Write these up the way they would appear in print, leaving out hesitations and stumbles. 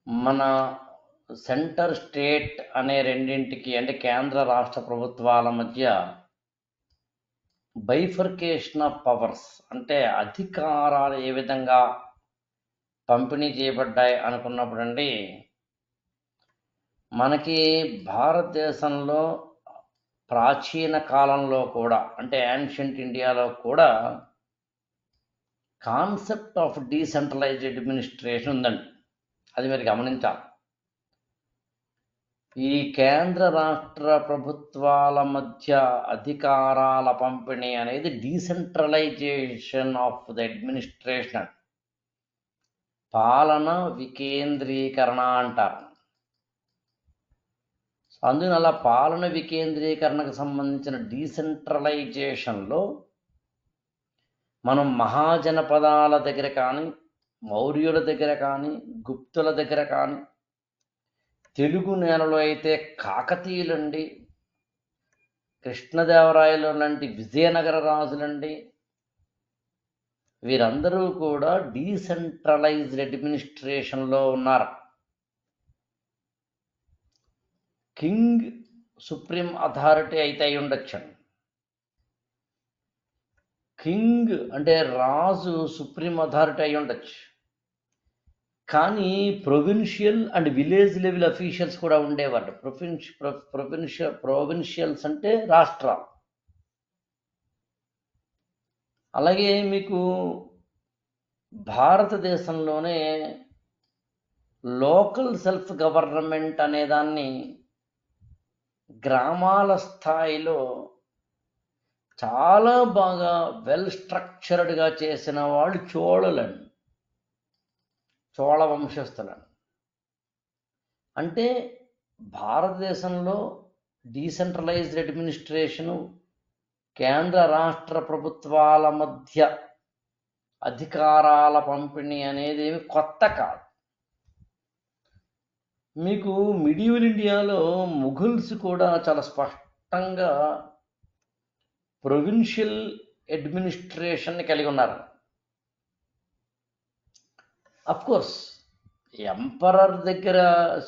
మన centre state అనే రెండింటికి అంటే కేంద్ర రాష్ట్ర ప్రభుత్వాల మధ్య బైఫర్కేషన్ ఆఫ్ పవర్స్ అంటే అధికారాలు ఏ విధంగా పంపిణీ చేయబడ్డాయి అనుకున్నప్పుడండి, మనకి భారతదేశంలో ప్రాచీన కాలంలో కూడా అంటే యాన్షియంట్ ఇండియాలో కూడా కాన్సెప్ట్ ఆఫ్ డీసెంట్రలైజ్డ్ అడ్మినిస్ట్రేషన్ ఉందండి. అది మీరు గమనించాలి. ఈ కేంద్ర రాష్ట్ర ప్రభుత్వాల మధ్య అధికారాల పంపిణీ అనేది డీసెంట్రలైజేషన్ ఆఫ్ ద అడ్మినిస్ట్రేషన్, పాలన వికేంద్రీకరణ అంటారు. అందుకని అలా పాలన వికేంద్రీకరణకు సంబంధించిన డీసెంట్రలైజేషన్లో మనం మహాజనపదాల దగ్గర కానీ, మౌర్యుల దగ్గర కానీ, గుప్తుల దగ్గర కానీ, తెలుగు నేలలో అయితే కాకతీయులండి, కృష్ణదేవరాయలు లాంటి విజయనగర రాజులండి, వీరందరూ కూడా డీసెంట్రలైజ్డ్ అడ్మినిస్ట్రేషన్లో ఉన్నారు. కింగ్ సుప్రీం అథారిటీ అయితే అయి ఉండొచ్చండి. కింగ్ అంటే రాజు సుప్రీం అథారిటీ అయి ఉండొచ్చు, కానీ provincial and village level officials కూడా ఉండేవాళ్ళు. ప్రొవిన్షియల్స్ అంటే రాష్ట్రాలు. అలాగే మీకు భారతదేశంలోనే లోకల్ సెల్ఫ్ గవర్నమెంట్ అనేదాన్ని గ్రామాల స్థాయిలో చాలా బాగా వెల్ స్ట్రక్చర్డ్గా చేసిన వాళ్ళు చోళులండి, చోళ వంశస్థులను. అంటే భారతదేశంలో డీసెంట్రలైజ్డ్ అడ్మినిస్ట్రేషను, కేంద్ర రాష్ట్ర ప్రభుత్వాల మధ్య అధికారాల పంపిణీ అనేది ఏమి కొత్త కాదు. మీకు మిడివల్ ఇండియాలో ముఘల్స్ కూడా చాలా స్పష్టంగా ప్రొవిన్షియల్ అడ్మినిస్ట్రేషన్ కలిగి ఉన్నారు. కోర్స్ ఎంపరర్ దగ్గర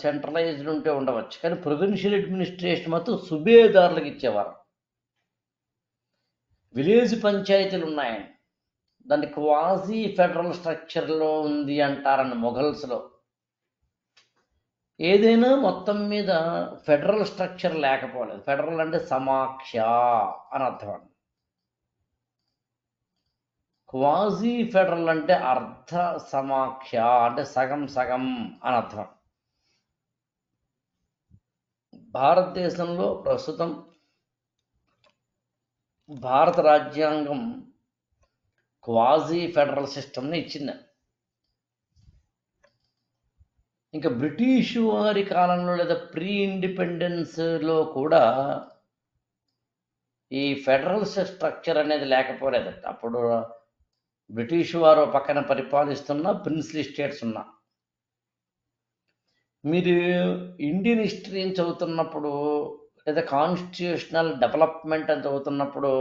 సెంట్రలైజ్డ్ ఉంటే ఉండవచ్చు, కానీ ప్రొవిన్షియల్ అడ్మినిస్ట్రేషన్ మాత్రం సుబేదారులకు ఇచ్చేవారు. విలేజ్ పంచాయతీలు ఉన్నాయండి, దాన్ని క్వాజీ ఫెడరల్ స్ట్రక్చర్లో ఉంది అంటారని మొఘల్స్లో. ఏదైనా మొత్తం మీద ఫెడరల్ స్ట్రక్చర్ లేకపోలేదు. ఫెడరల్ అంటే సమాఖ్య అని అర్థం. క్వాజీ ఫెడరల్ అంటే అర్ధ సమాఖ్య అంటే సగం సగం అని అర్థం. భారతదేశంలో ప్రస్తుతం భారత రాజ్యాంగం క్వాజీ ఫెడరల్ సిస్టమ్ని ఇచ్చింది. ఇంకా బ్రిటిష్ వారి కాలంలో లేదా ప్రీ ఇండిపెండెన్స్లో కూడా ఈ ఫెడరల్ స్ట్రక్చర్ అనేది లేకపోలేదు. అప్పుడు బ్రిటిష్ వారు పక్కన పరిపాలిస్తున్న ప్రిన్స్లీ స్టేట్స్ ఉన్నా. మీరు ఇండియన్ హిస్టరీని చదువుతున్నప్పుడు లేదా కాన్స్టిట్యూషనల్ డెవలప్మెంట్ అని చదువుతున్నప్పుడు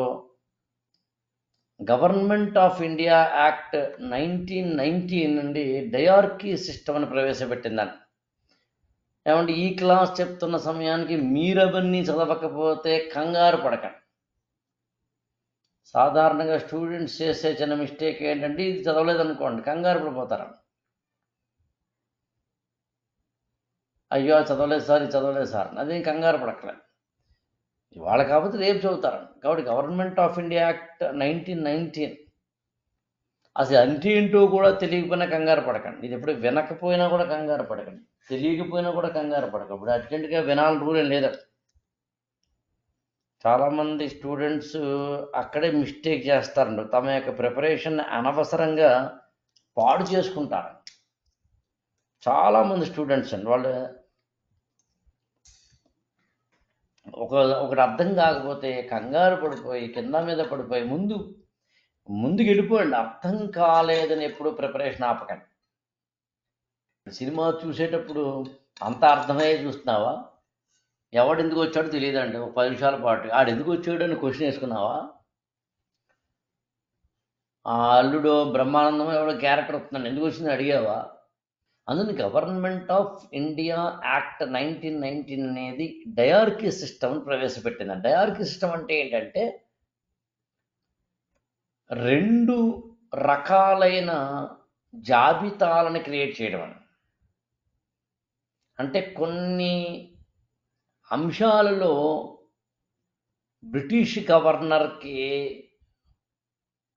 గవర్నమెంట్ ఆఫ్ ఇండియా యాక్ట్ 1919 నుండి డయార్కీ సిస్టమ్ అని ప్రవేశపెట్టిందని. ఏమంటే ఈ క్లాస్ చెప్తున్న సమయానికి మీరవన్నీ చదవకపోతే కంగారు పడకండి. సాధారణంగా స్టూడెంట్స్ చేసే చిన్న మిస్టేక్ ఏంటంటే ఇది చదవలేదనుకోండి కంగారు పడిపోతారు. అయ్యో చదవలేదు సార్, ఇది చదవలేదు సార్, అదేం కంగారు పడక్కలేదు. ఇవాళ కాకపోతే రేపు చదువుతారండి. కాబట్టి గవర్నమెంట్ ఆఫ్ ఇండియా యాక్ట్ 1919 అసలు అంటే ఏంటో కూడా తెలియకపోయినా కంగారు పడకండి. ఇది ఎప్పుడు వినకపోయినా కూడా కంగారు పడకండి, తెలియకపోయినా కూడా కంగారు పడకండి. ఇప్పుడు అర్జెంటుగా వినాలని రూల్ ఏం లేదు. చాలామంది స్టూడెంట్స్ అక్కడే మిస్టేక్ చేస్తారండి. తమ యొక్క ప్రిపరేషన్ అనవసరంగా పాడు చేసుకుంటారు. చాలామంది స్టూడెంట్స్ అండి, వాళ్ళు ఒకటి అర్థం కాకపోతే కంగారు పడిపోయి కింద మీద పడిపోయి ముందుకు వెళ్ళిపోయండి. అర్థం కాలేదని ఎప్పుడు ప్రిపరేషన్ ఆపకండి. సినిమా చూసేటప్పుడు అంతా అర్థమయ్యే చూస్తున్నావా? ఎవడు ఎందుకు వచ్చాడో తెలియదండి. ఒక 10 నిమిషాల పాటు ఆడు ఎందుకు వచ్చాడు అని క్వశ్చన్ వేసుకున్నావా? ఆ అల్లుడు బ్రహ్మానందం ఎవడో క్యారెక్టర్ వస్తున్నాడు, ఎందుకు వచ్చింది అడిగావా? అందుని గవర్నమెంట్ ఆఫ్ ఇండియా యాక్ట్ 1919 అనేది డయార్కీ సిస్టమ్ ప్రవేశపెట్టింది. డయార్కీ సిస్టమ్ అంటే ఏంటంటే 2 రకాలైన జాబితాలను క్రియేట్ చేయడం అని. అంటే కొన్ని అంశాలలో బ్రిటిష్ గవర్నర్కి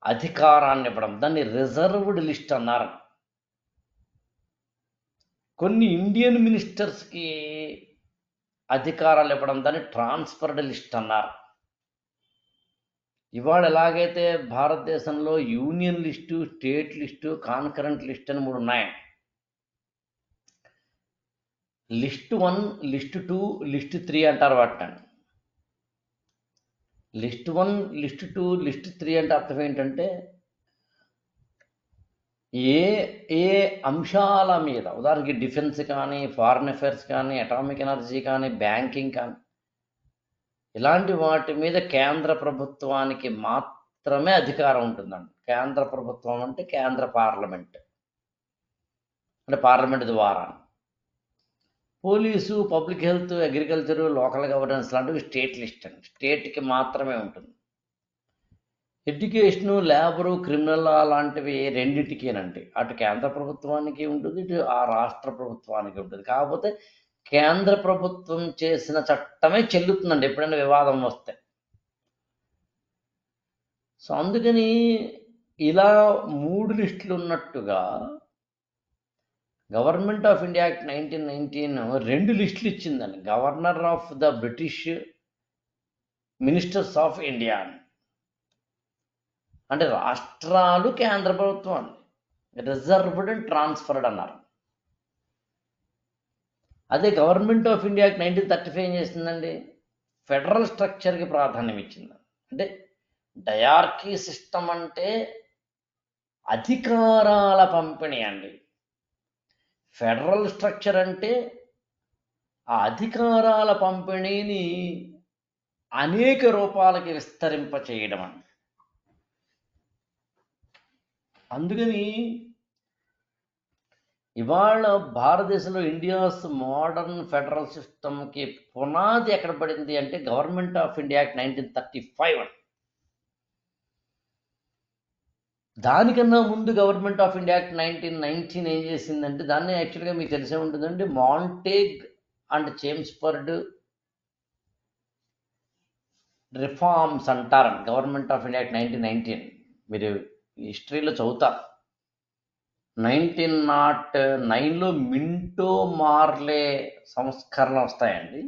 అధికారాన్ని ఇవ్వడం, దాన్ని రిజర్వ్డ్ లిస్ట్ అన్నారు. కొన్ని ఇండియన్ మినిస్టర్స్కి అధికారాలు ఇవ్వడం, దాన్ని ట్రాన్స్ఫర్డ్ లిస్ట్ అన్నారు. ఇవాళ ఎలాగైతే భారతదేశంలో union list, state list, concurrent list అని 3 ఉన్నాయి. లిస్ట్ 1, లిస్ట్ 2, లిస్ట్ 3 అంటారు వాటిని. లిస్ట్ 1, లిస్ట్ 2, లిస్ట్ 3 అంటే అర్థం ఏంటంటే ఏ ఏ అంశాల మీద, ఉదాహరణకి డిఫెన్స్ కానీ, ఫారిన్ అఫైర్స్ కానీ, అటామిక్ ఎనర్జీ కానీ, బ్యాంకింగ్ కానీ, ఇలాంటి వాటి మీద కేంద్ర ప్రభుత్వానికి మాత్రమే అధికారం ఉంటుందండి. కేంద్ర ప్రభుత్వం అంటే కేంద్ర పార్లమెంట్, అంటే పార్లమెంట్ ద్వారా. Police, public health, agriculture, local governance లాంటివి స్టేట్ లిస్ట్ అండి, స్టేట్కి మాత్రమే ఉంటుంది. ఎడ్యుకేషను, లేబరు, క్రిమినల్ లా లాంటివి రెండింటికేనండి. అటు కేంద్ర ప్రభుత్వానికి ఉంటుంది, ఇటు ఆ రాష్ట్ర ప్రభుత్వానికి ఉంటుంది. కాకపోతే కేంద్ర ప్రభుత్వం చేసిన చట్టమే చెల్లుతుందండి ఎప్పుడైనా వివాదం వస్తే. సో అందుకని ఇలా 3 లిస్టులు ఉన్నట్టుగా గవర్నమెంట్ ఆఫ్ ఇండియా యాక్ట్ 1919 2 లిస్టులు ఇచ్చిందండి. Governor of the British, ministers of India అని. అంటే రాష్ట్రాలు కేంద్ర ప్రభుత్వం అండి, రిజర్వ్డ్ అండ్ ట్రాన్స్ఫర్డ్ అన్నారు. అదే గవర్నమెంట్ ఆఫ్ ఇండియా యాక్ట్ 1935 ఏం చేసిందండి, ఫెడరల్ స్ట్రక్చర్కి ప్రాధాన్యం ఇచ్చింది. అంటే డయార్కీ సిస్టమ్ అంటే అధికారాల పంపిణీ అండి. ఫెడరల్ స్ట్రక్చర్ అంటే ఆ అధికారాల పంపిణీని అనేక రూపాలకి విస్తరింప చేయడం అండి. అందుకని ఇవాళ భారతదేశంలో ఇండియాస్ మోడర్న్ ఫెడరల్ సిస్టమ్కి పునాది ఎక్కడ పడింది అంటే గవర్నమెంట్ ఆఫ్ ఇండియా యాక్ట్ 1935 అండి. దానికన్నా ముందు గవర్నమెంట్ ఆఫ్ ఇండియా యాక్ట్ 1919 ఏం చేసిందంటే, దాన్ని యాక్చువల్గా మీకు తెలిసే ఉంటుందండి, మాంటేగ్ అండ్ చేమ్స్ఫర్డ్ రిఫార్మ్స్ అంటారండి. గవర్నమెంట్ ఆఫ్ ఇండియా యాక్ట్ 1919 మీరు హిస్టరీలో చదువుతారు. 1909లో మింటో మార్లే సంస్కరణ వస్తాయండి.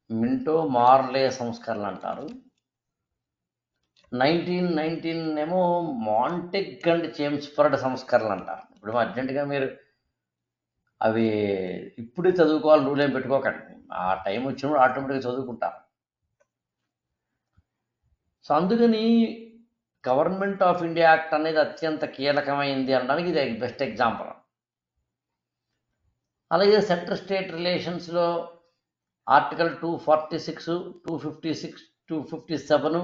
మింటో మార్లే సంస్కరణ అంటారు. 1919 ఏమో మాంటెగ్ అండ్ చేమ్స్ఫర్డ్ సంస్కరణలు అంటారు. ఇప్పుడు అర్జెంటుగా మీరు అవి ఇప్పుడే చదువుకోవాలి రూల్ ఏం పెట్టుకోకండి, ఆ టైం వచ్చినప్పుడు ఆటోమేటిక్గా చదువుకుంటారు. సో అందుకని గవర్నమెంట్ ఆఫ్ ఇండియా యాక్ట్ అనేది అత్యంత కీలకమైంది అనడానికి ఇది బెస్ట్ ఎగ్జాంపుల్. అలాగే సెంటర్ స్టేట్ రిలేషన్స్లో article 246, 256, 257,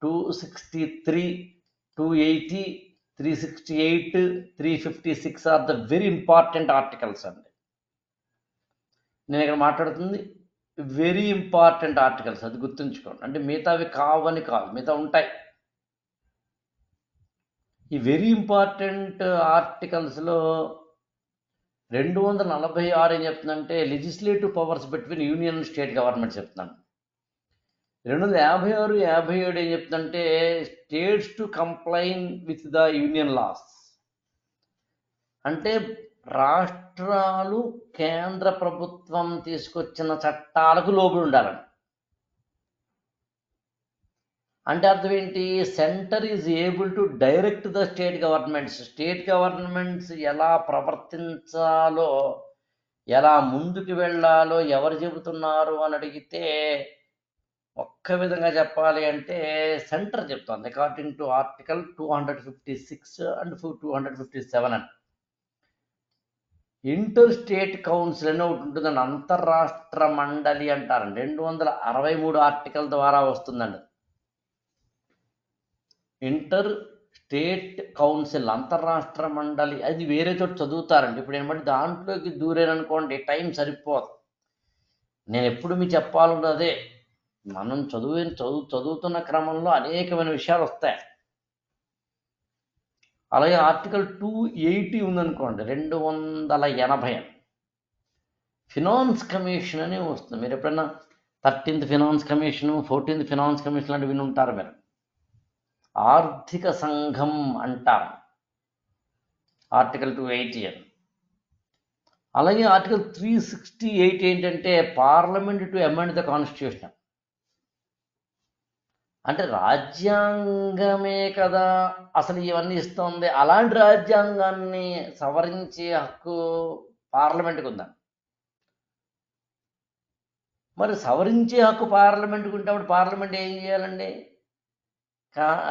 263, 280, 368, 356 are the very important articles అండి. నేను ఇక్కడ మాట్లాడుతుంది వెరీ ఇంపార్టెంట్ ఆర్టికల్స్, అది గుర్తుంచుకోండి. అంటే మిగతావి కావని కాదు, మిగతా ఉంటాయి. ఈ వెరీ ఇంపార్టెంట్ ఆర్టికల్స్లో 246 ఏం చెప్తుందంటే legislative powers between union state government చెప్తున్నాను. 256, 57 ఏం చెప్తుందంటే states to comply with the union laws. అంటే రాష్ట్రాలు కేంద్ర ప్రభుత్వం తీసుకొచ్చిన చట్టాలకు లోబడి ఉండాలని. అంటే అర్థం ఏంటి, centre is able to direct the state governments. State governments ఎలా ప్రవర్తించాలో, ఎలా ముందుకు వెళ్ళాలో ఎవరు చెబుతున్నారు అని అడిగితే ఒక్క విధంగా చెప్పాలి అంటే సెంటర్ చెప్తుంది, అకార్డింగ్ టు ఆర్టికల్ 256 అండ్ 257 అని. ఇంటర్ స్టేట్ కౌన్సిల్ అని ఒకటి ఉంటుందండి, అంతర్రాష్ట్ర మండలి అంటారండి. 263 ఆర్టికల్ ద్వారా వస్తుందండి. ఇంటర్ స్టేట్ కౌన్సిల్, అంతర్రాష్ట్ర మండలి, అది వేరే చోట చదువుతారండి. ఇప్పుడు ఏమంటే దాంట్లోకి దూరేననుకోండి టైం సరిపోదు. నేను ఎప్పుడు మీకు చెప్పాలన్నదే, మనం చదువుతున్న క్రమంలో అనేకమైన విషయాలు వస్తాయి. అలాగే ఆర్టికల్ 280 ఉందనుకోండి, 280 ఫినాన్స్ కమిషన్ అని వస్తుంది. మీరు ఎప్పుడైనా 13th finance commission, 14th finance commission లాంటివి విని ఉంటారు మీరు. ఆర్థిక సంఘం అంటారు ఆర్టికల్ 280 అని. అలాగే ఆర్టికల్ 368 ఏంటంటే parliament to amend the constitution. అంటే రాజ్యాంగమే కదా అసలు ఇవన్నీ ఇస్తుంది, అలాంటి రాజ్యాంగాన్ని సవరించే హక్కు పార్లమెంట్కి ఉందా? మరి సవరించే హక్కు పార్లమెంట్కి ఉంటే అప్పుడు పార్లమెంట్ ఏం చేయాలండి?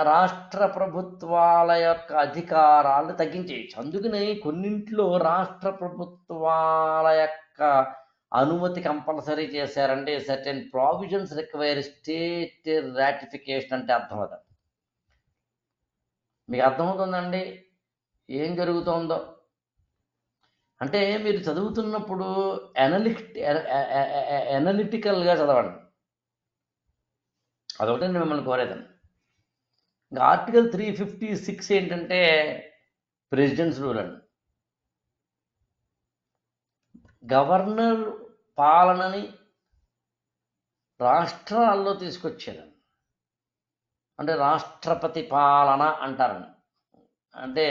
రాష్ట్ర ప్రభుత్వాల యొక్క అధికారాలు తగ్గించేయచ్చు. అందుకని కొన్నింట్లో రాష్ట్ర ప్రభుత్వాల యొక్క అనుమతి కంపల్సరీ చేశారంటే certain provisions require state ratification అంటే అర్థం అవుతుంది. మీకు అర్థమవుతుందండి ఏం జరుగుతుందో? అంటే మీరు చదువుతున్నప్పుడు ఎనలిటికల్గా చదవండి, అదొకటి నేను మిమ్మల్ని కోరేదాన్ని. ఇంకా ఆర్టికల్ 356 ఏంటంటే ప్రెసిడెంట్స్ రూల్ అండి. గవర్నర్ పాలనని రాష్ట్రాల్లో తీసుకొచ్చేదండి. అంటే రాష్ట్రపతి పాలన అంటారండి. అంటే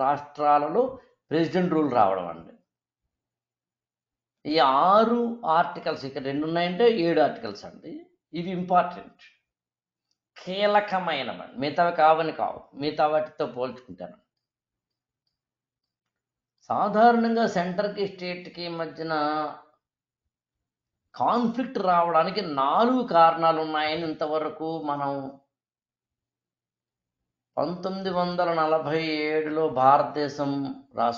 రాష్ట్రాలలో ప్రెసిడెంట్ రూల్ రావడం అండి. ఈ 6 ఆర్టికల్స్, ఇక్కడ 2 ఉన్నాయంటే 7 ఆర్టికల్స్ అండి. ఇవి ఇంపార్టెంట్, కీలకమైనవి. మిగతావి కావని కావు, మిగతా వాటితో పోల్చుకుంటాను. సాధారణంగా సెంటర్కి స్టేట్కి మధ్యన కాన్ఫ్లిక్ట్ రావడానికి 4 కారణాలు ఉన్నాయని ఇంతవరకు మనం 1947లో భారతదేశం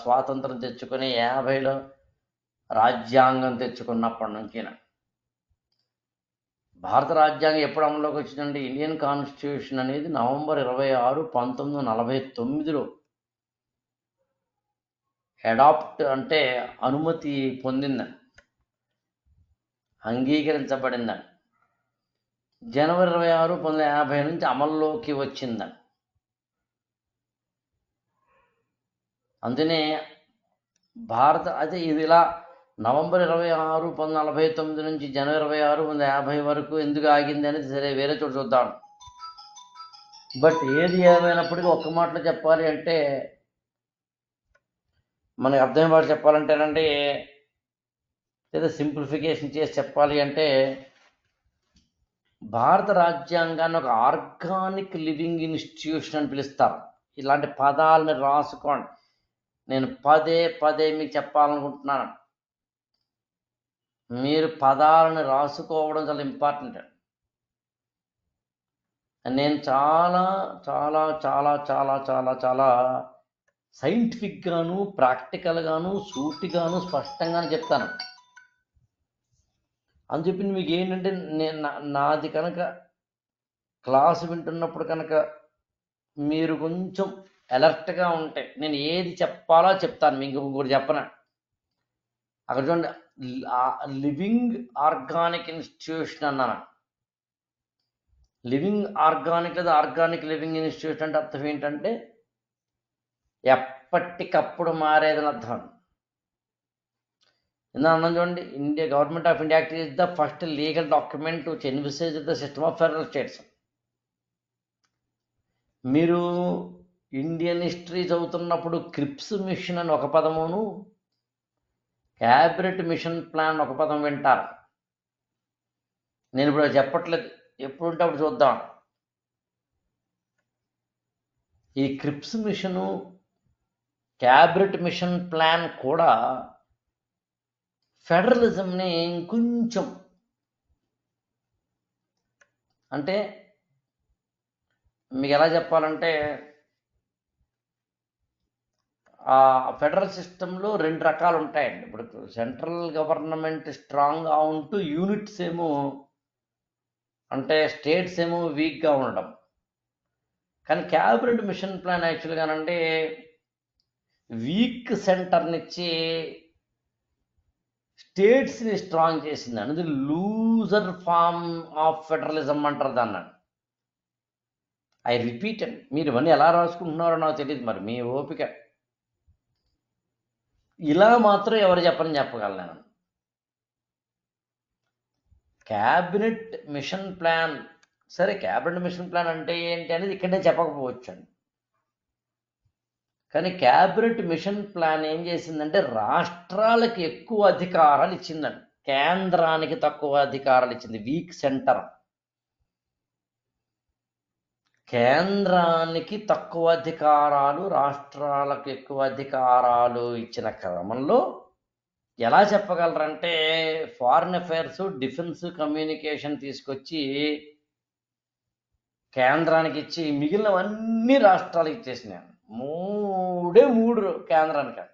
స్వాతంత్రం తెచ్చుకొని 50లో రాజ్యాంగం తెచ్చుకున్నప్పటి నుంచి భారత రాజ్యాంగం ఎప్పుడు అమల్లోకి వచ్చిందంటే ఇండియన్ కాన్స్టిట్యూషన్ అనేది నవంబర్ 26, 1949లో అడాప్ట్ అంటే అనుమతి పొందిందని, అంగీకరించబడిందని. జనవరి 26, 1950 నుంచి అమల్లోకి వచ్చిందని. అందుకనే అదే ఇది ఇలా నవంబర్ 26, 1949 నుంచి జనవరి 26, 1950 వరకు ఎందుకు ఆగింది అనేది సరే వేరే చోటు చూద్దాం. బట్ ఏది ఏమైనప్పటికీ ఒక్క మాటలో చెప్పాలి అంటే, మనకి అర్థమైన మాట చెప్పాలంటేనండి, లేదా సింప్లిఫికేషన్ చేసి చెప్పాలి అంటే, భారత రాజ్యాంగాన్ని ఒక ఆర్గానిక్ లివింగ్ ఇన్స్టిట్యూషన్ అని పిలుస్తారు. ఇలాంటి పదాలని రాసుకోండి, నేను పదే పదే మీకు చెప్పాలనుకుంటున్నాను. మీరు పదాలను రాసుకోవడం చాలా ఇంపార్టెంట్. నేను చాలా చాలా చాలా చాలా చాలా చాలా సైంటిఫిక్గాను, ప్రాక్టికల్గాను, సూటిగాను, స్పష్టంగాను చెప్తాను. అని చెప్పి మీకు ఏంటంటే నాది కనుక క్లాసు వింటున్నప్పుడు కనుక మీరు కొంచెం అలర్ట్గా ఉంటే నేను ఏది చెప్పాలో చెప్తాను. మీకు ఇంకోటి చెప్పను. అక్కడ చూడండి, లివింగ్ ఆర్గానిక్ ఇన్స్టిట్యూషన్ అన్నాను. లివింగ్ ఆర్గానిక్ లేదా ఆర్గానిక్ లివింగ్ ఇన్స్టిట్యూషన్ అంటే అర్థం ఏంటంటే ఎప్పటికప్పుడు మారేదని అర్థం. అన్నం చూడండి, India government of India act is the first legal document which envisage the system of federal states. మీరు ఇండియన్ హిస్టరీ చదువుతున్నప్పుడు క్రిప్స్ మిషన్ అని ఒక పదమును, క్యాబినెట్ మిషన్ ప్లాన్ ఒక పదం వింటారు. నేను ఇప్పుడు చెప్పట్లేదు, ఎప్పుడుంటే అప్పుడు చూద్దాం. ఈ Cripps mission, cabinet mission plan కూడా ఫెడరలిజంని ఇంకొంచెం, అంటే మీకు ఎలా చెప్పాలంటే, ఆ ఫెడరల్ సిస్టంలో 2 రకాలు ఉంటాయండి. ఇప్పుడు సెంట్రల్ గవర్నమెంట్ స్ట్రాంగ్గా ఉంటూ యూనిట్స్ ఏమో, అంటే స్టేట్స్ ఏమో వీక్గా ఉండడం. కానీ క్యాబినెట్ మిషన్ ప్లాన్ యాక్చువల్గానంటే వీక్ సెంటర్నిచ్చి స్టేట్స్ని స్ట్రాంగ్ చేసింది అనేది లూజర్ ఫార్మ్ ఆఫ్ ఫెడరలిజం అంటారు దాన్ని. ఐ రిపీట్ అండి, మీరు ఇవన్నీ ఎలా రాసుకుంటున్నారో నాకు తెలియదు, మరి మీ ఓపిక. ఇలా మాత్రం ఎవరు చెప్పగలను నేను. క్యాబినెట్ మిషన్ ప్లాన్, సరే క్యాబినెట్ మిషన్ ప్లాన్ అంటే ఏంటి అనేది ఇక్కడే చెప్పకపోవచ్చు అండి. కానీ క్యాబినెట్ మిషన్ ప్లాన్ ఏం చేసిందంటే రాష్ట్రాలకు ఎక్కువ అధికారాలు ఇచ్చిందండి, కేంద్రానికి తక్కువ అధికారాలు ఇచ్చింది. వీక్ సెంటర్, కేంద్రానికి తక్కువ అధికారాలు, రాష్ట్రాలకు ఎక్కువ అధికారాలు ఇచ్చిన క్రమంలో ఎలా చెప్పగలరంటే ఫారిన్ అఫైర్స్, డిఫెన్స్, కమ్యూనికేషన్ తీసుకొచ్చి కేంద్రానికి ఇచ్చి మిగిలినవన్నీ రాష్ట్రాలకు ఇచ్చేసినాయి. మూడే 3 కేంద్రానికి.